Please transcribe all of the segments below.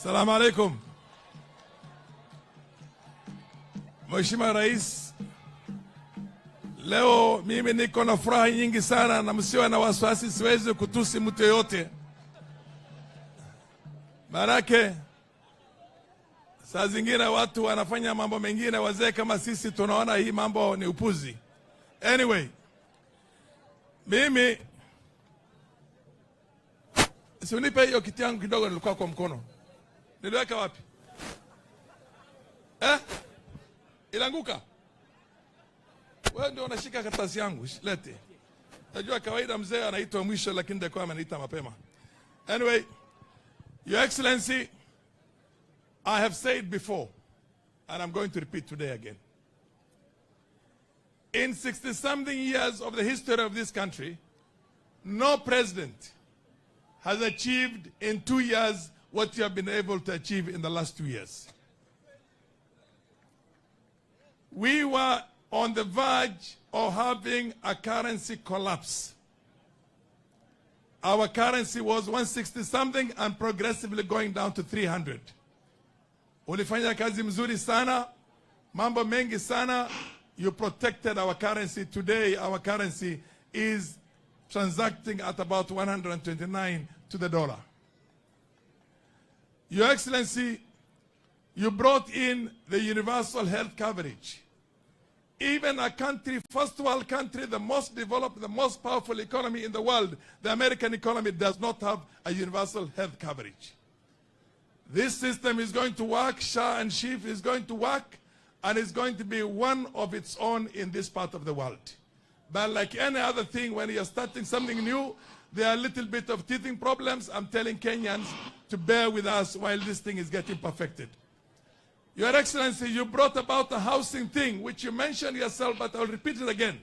Assalamu alaikum. Mheshimiwa Rais, leo mimi niko na furaha nyingi sana na msiwe na wasiwasi, siwezi kutusi mtu yote. Manake saa zingine watu wanafanya mambo mengine, wazee kama sisi tunaona hii mambo ni upuzi. Anyway, mimi siunipe hiyo kiti yangu kidogo, nilikuwa kwa mkono. Niliweka wapi? Ilanguka? Wewe ndio unashika karatasi yangu, lete. Najua kawaida mzee anaitwa mwisho, lakini ndio kwa ameniita mapema. Anyway, Your Excellency, I have said before, and I'm going to repeat today again. In 60-something years of the history of this country, no president has achieved in 2 years what you have been able to achieve in the last 2 years. We were on the verge of having a currency collapse. Our currency was 160-something and progressively going down to 300. Ulifanya kazi mzuri sana, mambo mengi sana. You protected our currency. Today, our currency is transacting at about 129 to the dollar. Your Excellency, you brought in the universal health coverage. Even a country, first world country, the most developed, the most powerful economy in the world, the American economy, does not have a universal health coverage. This system is going to work, Shah and Chief is going to work, and it's going to be one of its own in this part of the world. But like any other thing, when you're starting something new, there are a little bit of teething problems. I'm telling Kenyans to bear with us while this thing is getting perfected. Your Excellency, you brought about a housing thing, which you mentioned yourself, but I'll repeat it again.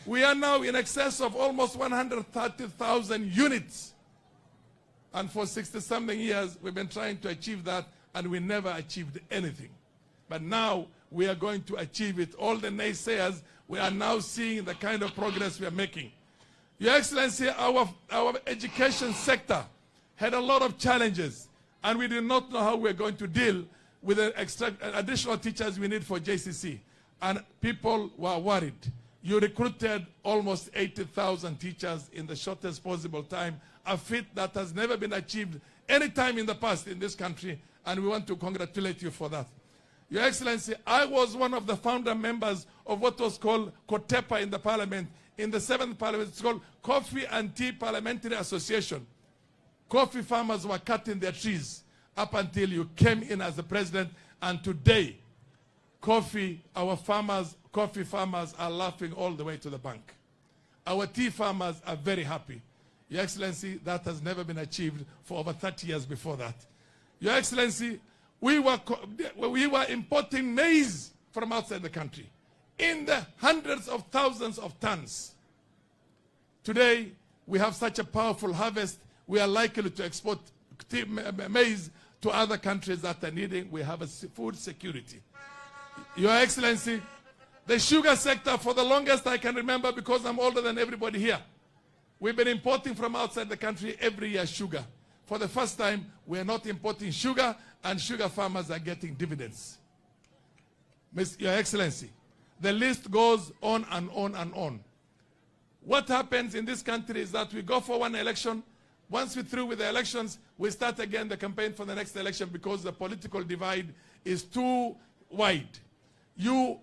We are now in excess of almost 130,000 units. And for 60-something years, we've been trying to achieve that, and we never achieved anything. But now we are going to achieve it. All the naysayers, we are now seeing the kind of progress we are making. Your Excellency, our education sector had a lot of challenges, and we did not know how we were going to deal with the additional teachers we need for JCC. And people were worried. You recruited almost 80,000 teachers in the shortest possible time, a feat that has never been achieved any time in the past in this country, and we want to congratulate you for that. Your Excellency, I was one of the founder members of what was called COTEPA in the parliament. In the 7th parliament, it's called Coffee and Tea Parliamentary Association. Coffee farmers were cutting their trees up until you came in as the president, and today, coffee farmers are laughing all the way to the bank. Our tea farmers are very happy. Your Excellency, that has never been achieved for over 30 years before that. Your Excellency, we were importing maize from outside the country in the hundreds of thousands of tons. Today, we have such a powerful harvest, we are likely to export maize to other countries that are needing. We have a food security. Your Excellency, the sugar sector, for the longest I can remember, because I'm older than everybody here, we've been importing from outside the country every year sugar. For the first time, we are not importing sugar, and sugar farmers are getting dividends. Your Excellency, the list goes on and on and on. What happens in this country is that we go for one election. Once we're through with the elections, we start again the campaign for the next election because the political divide is too wide. You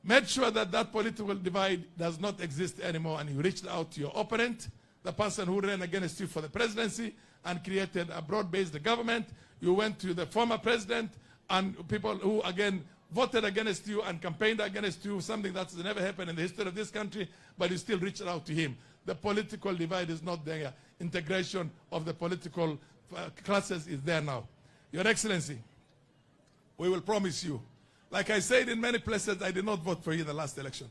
made sure that that political divide does not exist anymore, and you reached out to your opponent, the person who ran against you for the presidency, and created a broad-based government. You went to the former president and people who, again, voted against you and campaigned against you, something that's never happened in the history of this country, but you still reached out to him. The political divide is not there. Integration of the political classes is there now. Your Excellency, we will promise you, like I said in many places, I did not vote for you in the last election.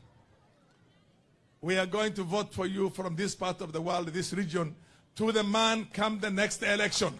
We are going to vote for you from this part of the world, this region, to the man come the next election.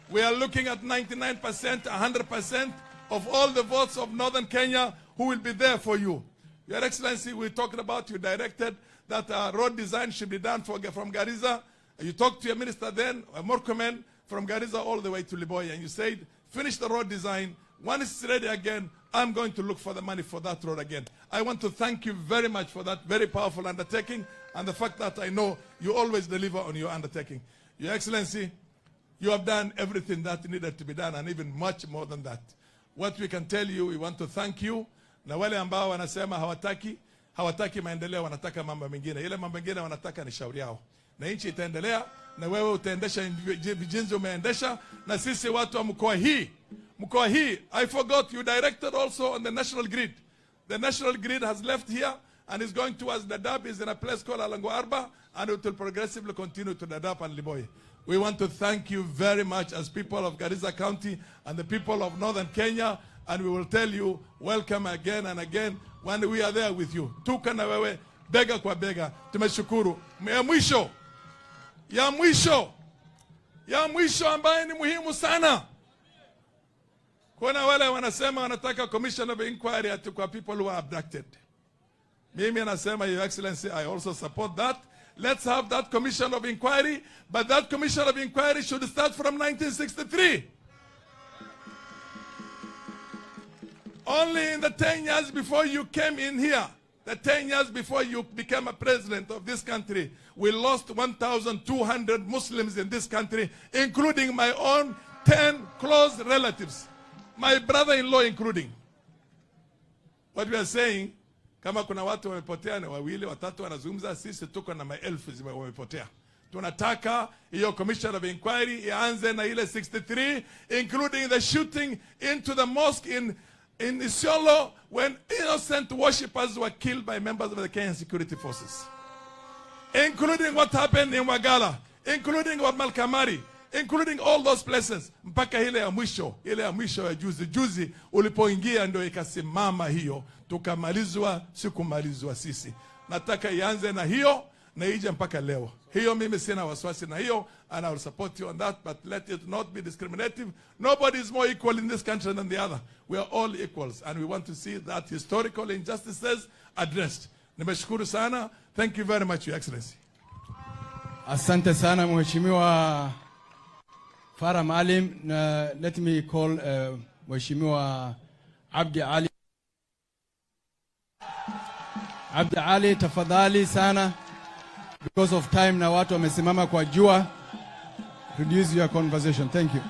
We are looking at 99%, 100% of all the votes of Northern Kenya who will be there for you. Your Excellency, we talked about, you directed that road design should be done from Garissa. You talked to your minister then, Murkomen, from Garissa all the way to Liboya, and you said, finish the road design. When it's ready again, I'm going to look for the money for that road again. I want to thank you very much for that very powerful undertaking, and the fact that I know you always deliver on your undertaking. Your Excellency, you have done everything that needed to be done, and even much more than that. What we can tell you, we want to thank you. Na wale ambao wanasema hawataki maendeleo, wanataka mambo mengine. Ile mambo mengine wanataka ni shauri yao. Na nchi itaendelea, na wewe utaendesha jinsi umeendesha, na sisi watu wa mkoa hii, I forgot you directed also on the national grid. The national grid has left here and is going towards Dadaab, is in a place called Alango Arba, and it will progressively continue to Dadaab and Liboya. We want to thank you very much as people of Garissa County and the people of Northern Kenya, and we will tell you welcome again and again when we are there with you. Tuko na wewe bega kwa bega. Tumeshukuru. Ya mwisho ambaye ni muhimu sana. Kuna wale wanasema wanataka commission of inquiry ati kwa people who are abducted. Mimi nasema, Your Excellency, I also support that. Let's have that commission of inquiry, but that commission of inquiry should start from 1963. Only in the 10 years before you came in here, the 10 years before you became a president of this country, we lost 1,200 Muslims in this country, including my own 10 close relatives, my brother-in-law including. What we are saying, kama kuna watu wamepotea na wawili watatu wanazungumza, sisi tuko na maelfu wamepotea. Tunataka hiyo commission of inquiry ianze na ile 63, including the shooting into the mosque in Isiolo when innocent worshippers were killed by members of the Kenyan security forces, including what happened in Wagala, including what Malkamari, including all those places. Mpaka ile ya mwisho ya juzi ulipoingia ndio ikasimama hiyo, tukamalizwa sikumalizwa sisi. Nataka ianze na hiyo na ije mpaka leo. Hiyo mimi sina wasiwasi na hiyo, and I will support you on that, but let it not be discriminative. Nobody is more equal in this country than the other. We are all equals, and we want to see that historical injustices addressed. Nimeshukuru sana. Thank you very much, Your Excellency. Asante sana Mheshimiwa Farah Maalim. Let me call Mheshimiwa Abdi Ali. Abdi Ali, tafadhali sana. Because of time na watu wamesimama kwa jua. Reduce your conversation. Thank you.